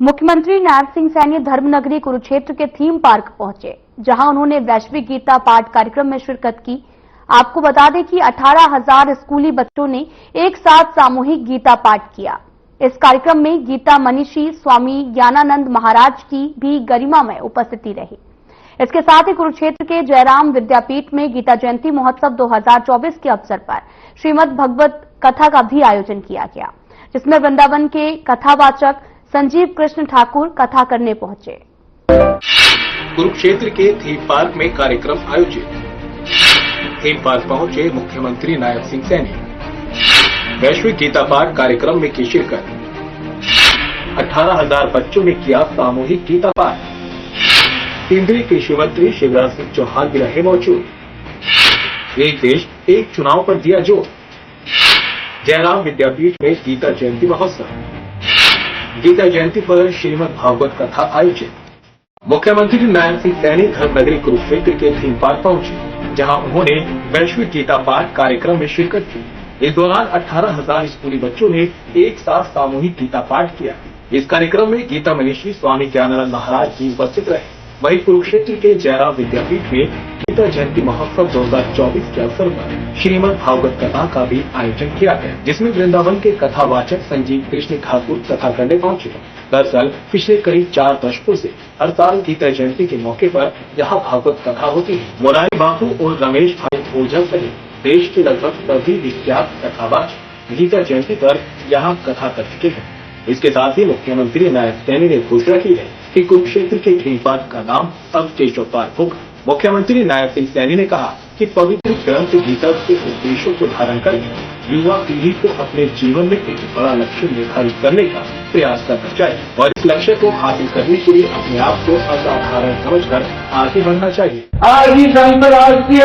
मुख्यमंत्री नायब सिंह सैनी धर्मनगरी कुरुक्षेत्र के theme park पहुंचे, जहां उन्होंने वैश्विक गीता पाठ कार्यक्रम में शिरकत की। आपको बता दें कि 18,000 स्कूली बच्चों ने एक साथ सामूहिक गीता पाठ किया। इस कार्यक्रम में गीता मनीषी स्वामी ज्ञानानंद महाराज की भी गरिमामय उपस्थिति रही। इसके साथ ही कुरुक्षेत्र के जयराम विद्यापीठ में गीता जयंती महोत्सव 2024 के अवसर पर श्रीमद् भगवत कथा का भी आयोजन किया गया, जिसमें वृंदावन के कथावाचक संजीव कृष्ण ठाकुर कथा करने पहुंचे। कुरुक्षेत्र के थीम पार्क में कार्यक्रम आयोजित। थीम पार्क पहुंचे मुख्यमंत्री नायब सिंह सैनी। वैश्विक गीता पाठ कार्यक्रम में की शिरकत। 18,000 बच्चों ने किया सामूहिक गीता पाठ। केंद्रीय कृषि मंत्री शिवराज सिंह चौहान भी रहे मौजूद। एक देश एक चुनाव पर दिया जोर। जयराम विद्यापीठ में गीता जयंती महोत्सव। गीता जयंती पर श्रीमद् भागवत कथा आयोजित। मुख्यमंत्री नायब सिंह सैनी धर्मनगरी कुरुक्षेत्र के थीम पार्क पहुंचे, जहां उन्होंने वैश्विक गीता पाठ कार्यक्रम में शिरकत की। इस दौरान 18,000 स्कूली बच्चों ने एक साथ सामूहिक गीता पाठ किया। इस कार्यक्रम में गीता मनीषी स्वामी ज्ञानानंद महाराज भी उपस्थित रहे। वहीं कुरुक्षेत्र के जयराम विद्यापीठ में गीता जयंती महोत्सव 2024 के अवसर पर श्रीमद् भागवत कथा का भी आयोजन किया गया, जिसमें वृंदावन के कथावाचक संजीव कृष्ण ठाकुर कथा करने पहुंचे। दरअसल पिछले करीब 4 दशकों से हर साल गीता जयंती के मौके पर यहाँ भागवत कथा होती है। मोरारी बापू और रमेश भाई ओझा सहित देश के लगभग सभी विख्यात कथावाचक गीता जयंती पर यहाँ कथा कर चुके हैं। इसके साथ ही मुख्यमंत्री नायब सैनी ने घोषणा की है कि कुरुक्षेत्र के थीम पार्क का नाम अब केशव पार्क होगा। मुख्यमंत्री नायब सिंह सैनी ने कहा कि पवित्र ग्रंथ गीता के उद्देश्यों को धारण करके युवा पीढ़ी को अपने जीवन में एक बड़ा लक्ष्य निर्धारित करने का प्रयास करना चाहिए और इस लक्ष्य को हासिल करने के लिए अपने आप को असाधारण समझकर आगे बढ़ना चाहिए। आज इस अंतर्राष्ट्रीय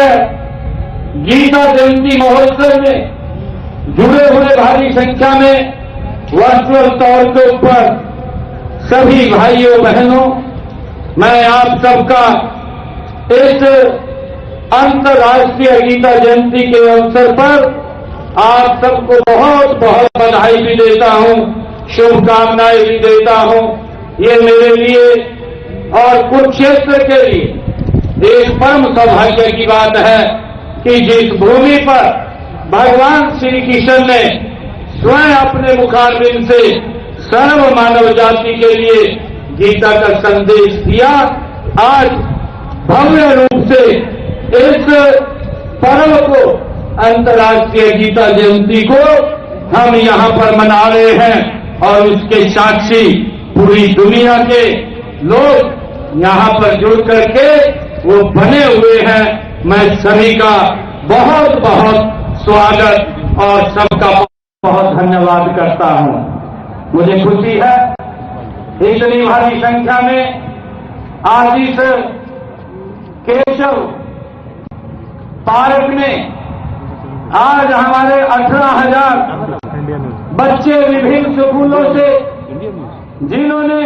गीता जयंती महोत्सव में जुड़े हुए भारी संख्या में वर्चुअल तौर के ऊपर सभी भाइयों बहनों, मैं आप सबका इस अंतर्राष्ट्रीय गीता जयंती के अवसर पर आप सबको बहुत बहुत बधाई भी देता हूं, शुभकामनाएं भी देता हूं। ये मेरे लिए और कुरुक्षेत्र के लिए एक परम सौभाग्य की बात है कि जिस भूमि पर भगवान श्री कृष्ण ने स्वयं अपने मुखारबिंद से सर्व मानव जाति के लिए गीता का संदेश दिया, आज भव्य रूप से इस पर्व को अंतर्राष्ट्रीय गीता जयंती को हम यहाँ पर मना रहे हैं और उसके साक्षी पूरी दुनिया के लोग यहाँ पर जुड़ करके वो बने हुए हैं। मैं सभी का बहुत बहुत स्वागत और सबका बहुत धन्यवाद करता हूँ। मुझे खुशी है इतनी भारी संख्या में आज इस केशव पार्क में आज हमारे 18,000 बच्चे विभिन्न स्कूलों से जिन्होंने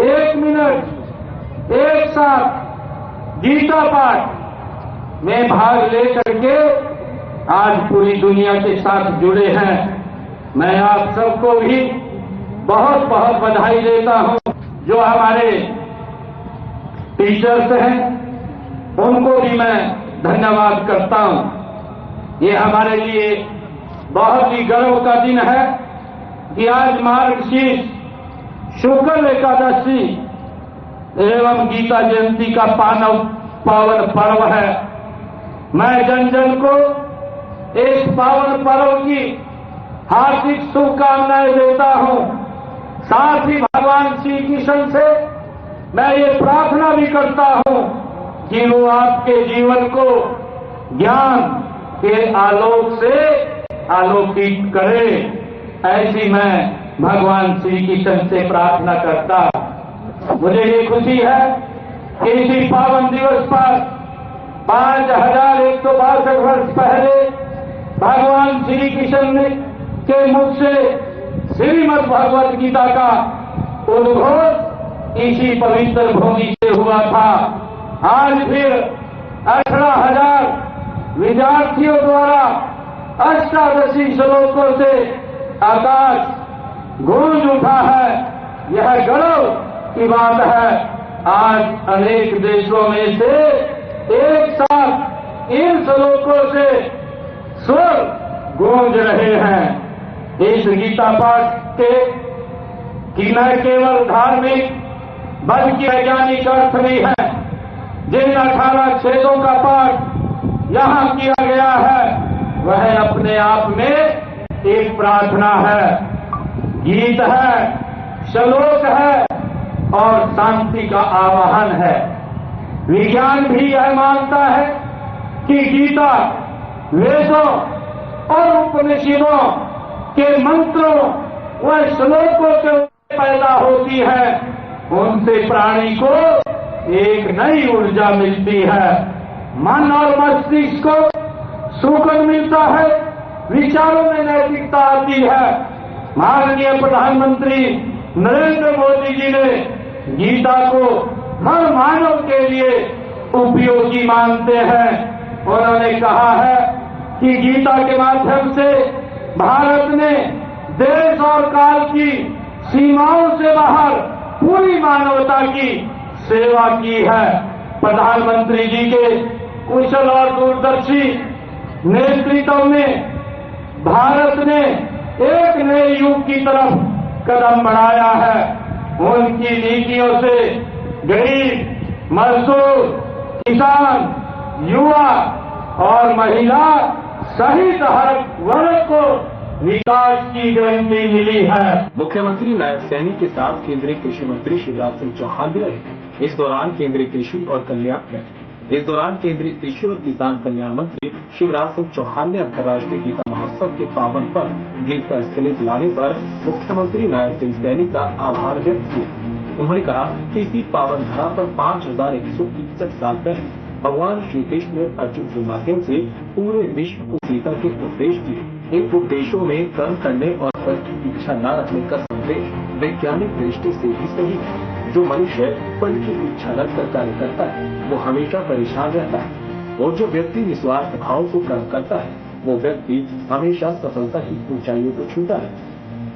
1 मिनट एक साथ गीता पाठ में भाग लेकर के आज पूरी दुनिया के साथ जुड़े हैं। मैं आप सबको भी बहुत बहुत बधाई देता हूं। जो हमारे टीचर्स हैं उनको भी मैं धन्यवाद करता हूं। ये हमारे लिए बहुत ही गर्व का दिन है कि आज मार्गशीर्ष शुक्ल एकादशी एवं गीता जयंती का पावन पर्व है। मैं जन जन को इस पावन पर्व की हार्दिक शुभकामनाएं देता हूं। साथ ही भगवान श्री कृष्ण से मैं ये प्रार्थना भी करता हूं कि वो आपके जीवन को ज्ञान के आलोक से आलोकित करे। ऐसी मैं भगवान श्री कृष्ण से प्रार्थना करता हूं। मुझे ये खुशी है कि इसी पावन दिवस पर 5,162 वर्ष पहले भगवान श्री कृष्ण के मुख से श्रीमद् भगवत गीता का उद्भव इसी पवित्र भूमि से हुआ था। आज फिर 18,000 विद्यार्थियों द्वारा अष्टादशी श्लोकों से आकाश गूंज उठा है यह गौरव की बात है। आज अनेक देशों में से एक साथ इन श्लोकों से स्वर गूंज रहे हैं। इस गीता पाठ की न केवल धार्मिक बल्कि वैज्ञानिक अर्थ भी है। जिन 18 छेदों का पाठ यहाँ किया गया है वह अपने आप में एक प्रार्थना है, गीत है, श्लोक है और शांति का आवाहन है। विज्ञान भी यह मानता है कि गीता वेदों और उपनिषदों के मंत्रों व श्लोकों से पैदा होती है। उनसे प्राणी को एक नई ऊर्जा मिलती है, मन और मस्तिष्क को सुकून मिलता है, विचारों में नैतिकता आती है। माननीय प्रधानमंत्री नरेंद्र मोदी जी ने गीता को हर मानव के लिए उपयोगी मानते हैं। उन्होंने कहा है कि गीता के माध्यम से भारत ने देश और काल की सीमाओं से बाहर पूरी मानवता की सेवा की है। प्रधानमंत्री जी के कुशल और दूरदर्शी नेतृत्व में भारत ने एक नए युग की तरफ कदम बढ़ाया है। उनकी नीतियों से गरीब, मजदूर, किसान, युवा और महिला सहित हर वर्ग को विकास की गारंटी मिली है। मुख्यमंत्री नायब सैनी के साथ केंद्रीय कृषि मंत्री शिवराज सिंह चौहान भी रहे। इस दौरान केंद्रीय कृषि और किसान कल्याण मंत्री शिवराज सिंह चौहान ने अंतर्राष्ट्रीय गीता महोत्सव के पावन पर गीता स्थलित लाने पर मुख्यमंत्री नायब सिंह सैनी का आभार व्यक्त किया। उन्होंने कहा कि इसी पावन धरा पर 5161 साल पहले भगवान श्री कृष्ण ने अर्जुन के माध्यम से पूरे विश्व को गीता के उपदेश दिए। इन उपदेशों में कर्म करने और फल की इच्छा न रखने का संदेश वैज्ञानिक दृष्टि से भी सही है। जो मनुष्य फल की इच्छा रखकर कार्य करता है वो हमेशा परेशान रहता है और जो व्यक्ति निस्वार्थ भाव को कर्म करता है वो व्यक्ति हमेशा सफलता की ऊंचाइयों को छूता है।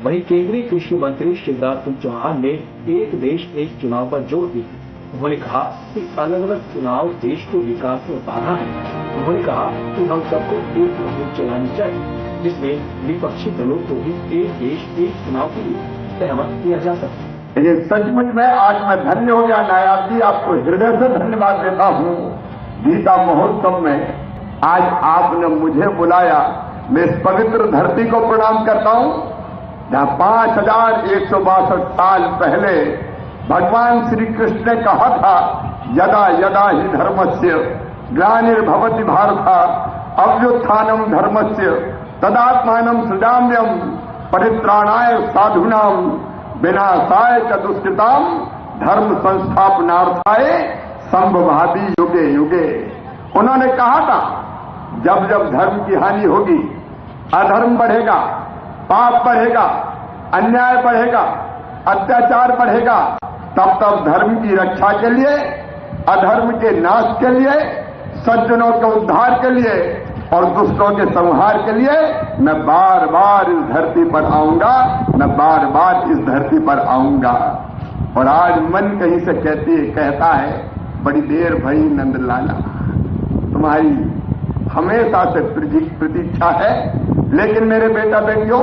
वहीं केंद्रीय कृषि मंत्री शिवराज सिंह चौहान ने एक देश एक चुनाव पर जोर दिया। उन्होंने कहा कि अलग अलग चुनाव देश के विकास में बाधा है। उन्होंने कहा कि हम सबको एक मुहिम चलानी चाहिए जिसमें विपक्षी दलों को भी एक देश एक चुनाव के लिए सहमत किया जा सके। ये सचमुच में आज मैं धन्य हो गया नायब जी, आपको हृदय से धन्यवाद देता हूँ। गीता महोत्सव में आज आपने मुझे बुलाया। मैं इस पवित्र धरती को प्रणाम करता हूँ जहाँ 5162 साल पहले भगवान श्री कृष्ण ने कहा था यदा यदा ही धर्मस्य ग्लानिर्भवति भारत अभ्युत्थानम धर्मस्य तदात्मानं सृजाम्यहम् परित्राणाय साधूनां विनाशाय च दुष्कृतां धर्म संस्थापनार्थाय संभवामि युगे युगे। उन्होंने कहा था जब जब धर्म की हानि होगी, अधर्म बढ़ेगा, पाप बढ़ेगा, अन्याय बढ़ेगा, अत्याचार बढ़ेगा, तब तब धर्म की रक्षा के लिए, अधर्म के नाश के लिए, सज्जनों के उद्धार के लिए और दुष्टों के संहार के लिए मैं बार बार इस धरती पर आऊंगा, मैं बार बार इस धरती पर आऊंगा। और आज मन कहीं से कहता है बड़ी देर भई नंदलाला, तुम्हारी हमेशा से प्रतीक्षा है। लेकिन मेरे बेटा बेटियों,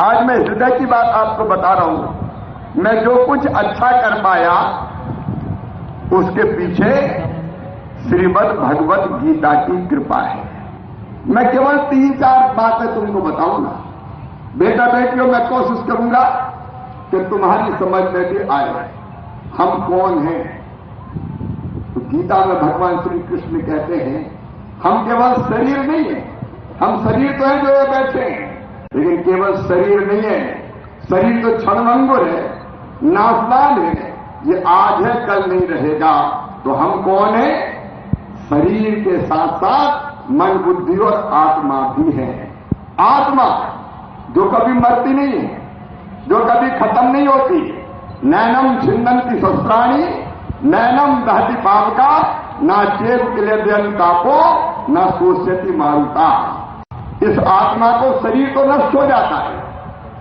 आज मैं हृदय की बात आपको बता रहा हूं। मैं जो कुछ अच्छा कर पाया उसके पीछे श्रीमद् भगवत गीता की कृपा है। मैं केवल 3-4 बातें तुमको बताऊंगा। बेटा बेटियों, मैं कोशिश करूंगा कि तुम्हारी समझ में भी आए हम कौन हैं। तो गीता में भगवान श्री कृष्ण कहते हैं हम केवल शरीर नहीं है। हम शरीर तो है जो ये बैठे हैं, लेकिन केवल शरीर नहीं है। शरीर तो क्षणभंगुर है, नाशवान है, ये आज है कल नहीं रहेगा। तो हम कौन है? शरीर के साथ साथ मन, बुद्धि और आत्मा भी है। आत्मा जो कभी मरती नहीं है, जो कभी खत्म नहीं होती। नैनम छिन्नन्ति शस्त्राणि नैनम दहति पावका ना चेत क्लेदयन् तापो न शोष्यति मारुता। इस आत्मा को शरीर तो नष्ट हो जाता है,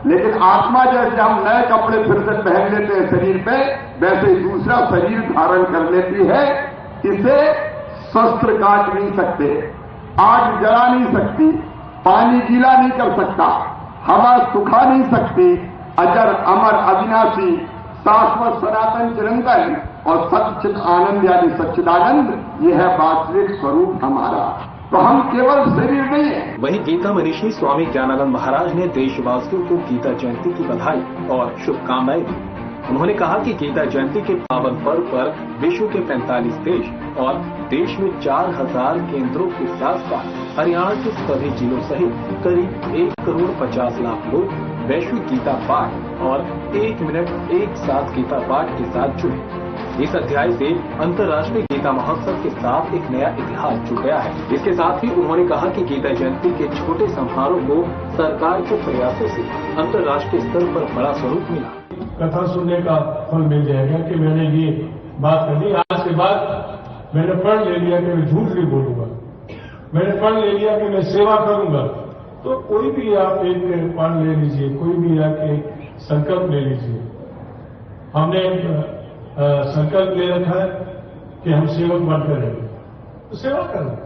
लेकिन आत्मा जैसे हम नए कपड़े फिर से पहन लेते हैं शरीर पे, वैसे ही दूसरा शरीर धारण कर लेती है। इसे शस्त्र काट नहीं सकते, आग जला नहीं सकती, पानी गीला नहीं कर सकता, हवा सुखा नहीं सकती। अजर अमर अविनाशी शाश्वत सनातन चिरंतन और सच्चिद आनंद यानी सच्चिदानंद, यह है वास्तविक स्वरूप हमारा। तो हम केवल शरीर नहीं है। वहीं गीता मनीषी स्वामी ज्ञानानंद महाराज ने देशवासियों को गीता जयंती की बधाई और शुभकामनाएं दी। उन्होंने कहा कि गीता जयंती के पावन पर्व पर विश्व के 45 देश और देश में 4000 केंद्रों के साथ साथ हरियाणा के सभी जिलों सहित करीब 1,50,00,000 लोग वैश्विक गीता पाठ और 1 मिनट एक साथ गीता पाठ के साथ जुड़े। इस अध्याय से अंतर्राष्ट्रीय गीता महोत्सव के साथ एक नया इतिहास जुड़ गया है। इसके साथ ही उन्होंने कहा कि गीता जयंती के छोटे समारोह को सरकार के प्रयासों से अंतर्राष्ट्रीय स्तर पर बड़ा स्वरूप मिला। कथा सुनने का फल मिल जाएगा कि मैंने ये बात कर ली। आज के बाद मैंने प्रण ले लिया कि मैं झूठ नहीं बोलूंगा, मैंने प्रण ले लिया कि मैं सेवा करूंगा। तो कोई भी आप एक प्रण ले लीजिए, कोई भी आप एक संकल्प ले लीजिए। हमने संकल्प ले रखा है कि हम सेवक बनकर रहेंगे, तो सेवा करें,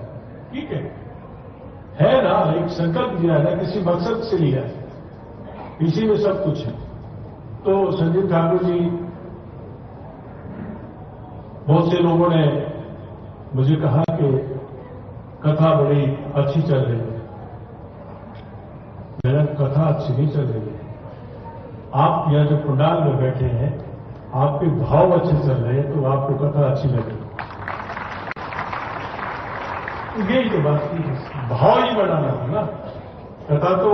ठीक है ना। एक संकल्प लिया है, किसी मकसद से लिया है, इसी में सब कुछ है। तो संजीव ठाकुर जी, बहुत से लोगों ने मुझे कहा कि कथा बड़ी अच्छी चल रही है। मेरा कथा अच्छी नहीं चल रही है। आप यहां जो पंडाल में बैठे हैं, आपके भाव अच्छे चल रहे हैं, तो आपको कथा अच्छी लगेगी। यही तो बात थी, भाव ही बढ़ाना था ना। कथा तो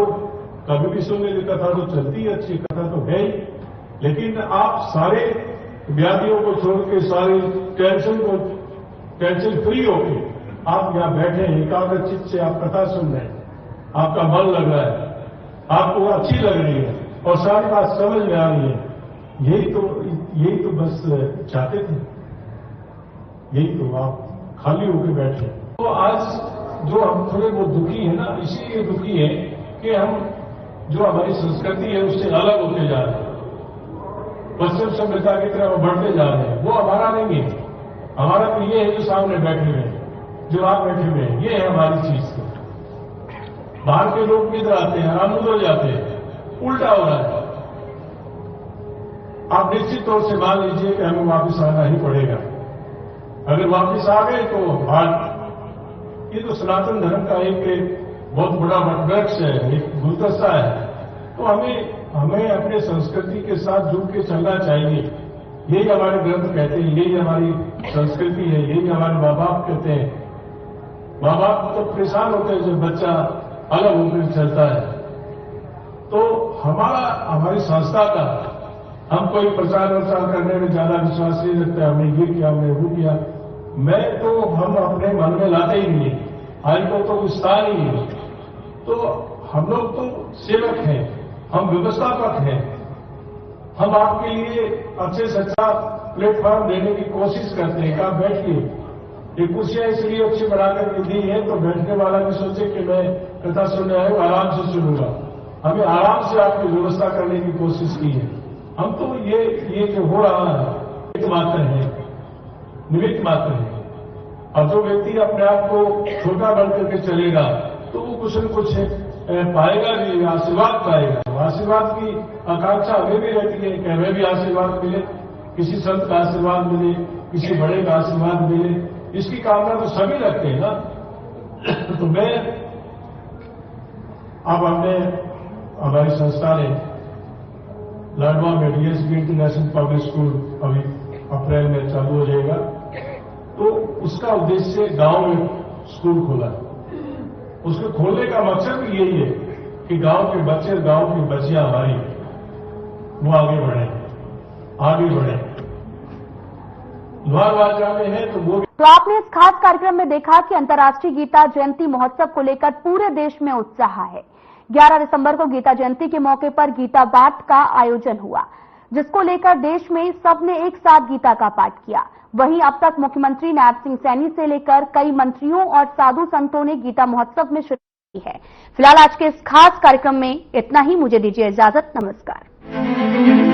कभी भी सुन लीजिए, कथा तो चलती है, अच्छी कथा तो है ही। लेकिन आप सारे व्याधियों को छोड़ के, सारे टेंशन फ्री होके आप यहां बैठे हैं, एकाग्र चित्त से आप कथा सुन रहे हैं, आपका मन लग रहा है, आपको अच्छी लग रही है और सारी बात समझ में आ रही है। यही तो बस चाहते थे, यही तो आप खाली होकर बैठे। तो आज जो हम थोड़े बहुत दुखी है ना, इसीलिए दुखी है कि हम जो हमारी संस्कृति है उससे अलग होते जा रहे हैं, पश्चिम सभ्यता की तरफ बढ़ते जा रहे हैं। वो हमारा नहीं है, हमारा तो ये है जो सामने बैठे हुए हैं, जो आप बैठे हुए हैं, ये है हमारी चीज। बाहर के लोग किधर आते हैं, हम उधर जाते हैं, उल्टा हो रहा है। आप निश्चित तौर से मान लीजिए कि हमें वापस आना ही पड़ेगा। अगर वापस आ गए तो ये तो सनातन धर्म का एक बहुत बड़ा वृक्ष है, एक गुलदस्ता है। तो हमें अपने संस्कृति के साथ जुड़ के चलना चाहिए। यही हमारे ग्रंथ कहते हैं, यही हमारी संस्कृति है, यही हमारे माँ बाप कहते हैं। माँ बाप तो परेशान होते हैं जब बच्चा अलग होकर चलता है। तो हमारी संस्था का हम कोई प्रचार वचार करने में ज्यादा विश्वास नहीं रखते, हमने ये किया, हमने वो किया। हम अपने मन में लाते ही नहीं, आज तो विस्तार ही नहीं। तो हम लोग तो सेवक हैं, हम व्यवस्थापक हैं। हम आपके लिए अच्छे से अच्छा प्लेटफॉर्म देने की कोशिश करते हैं कि आप बैठिए। ये कुर्सियां इसलिए अच्छी बनाकर के दी है तो बैठने वाला भी सोचे कि मैं कथा सुनने आया हूं, आराम से सुनूंगा। हमें आराम से आपकी व्यवस्था करने की कोशिश की है। हम तो ये जो हो रहा है निमित्त मात्र है। और जो व्यक्ति अपने आप को छोटा बन करके चलेगा तो वो कुछ न कुछ पाएगा भी, आशीर्वाद पाएगा। आशीर्वाद की आकांक्षा हमें भी रहती है कि हमें भी आशीर्वाद मिले, किसी संत का आशीर्वाद मिले, किसी बड़े का आशीर्वाद मिले, इसकी कामना तो सभी रखते हैं ना। तो अब हमारी संस्था ने लाडवा में डीएसबी इंटरनेशनल पब्लिक स्कूल अभी अप्रैल में चालू हो जाएगा। तो उसका उद्देश्य गांव में स्कूल खोला है। उसको खोलने का मकसद भी यही है कि गांव के बच्चे, गांव की बच्चियां हमारी वो आगे बढ़े। द्वार में है तो वो। तो आपने इस खास कार्यक्रम में देखा कि अंतर्राष्ट्रीय गीता जयंती महोत्सव को लेकर पूरे देश में उत्साह है। 11 दिसंबर को गीता जयंती के मौके पर गीता पाठ का आयोजन हुआ, जिसको लेकर देश में सबने एक साथ गीता का पाठ किया। वहीं अब तक मुख्यमंत्री नायब सिंह सैनी से लेकर कई मंत्रियों और साधु संतों ने गीता महोत्सव में है। फिलहाल आज के इस खास कार्यक्रम में इतना ही। मुझे दीजिए इजाजत। नमस्कार।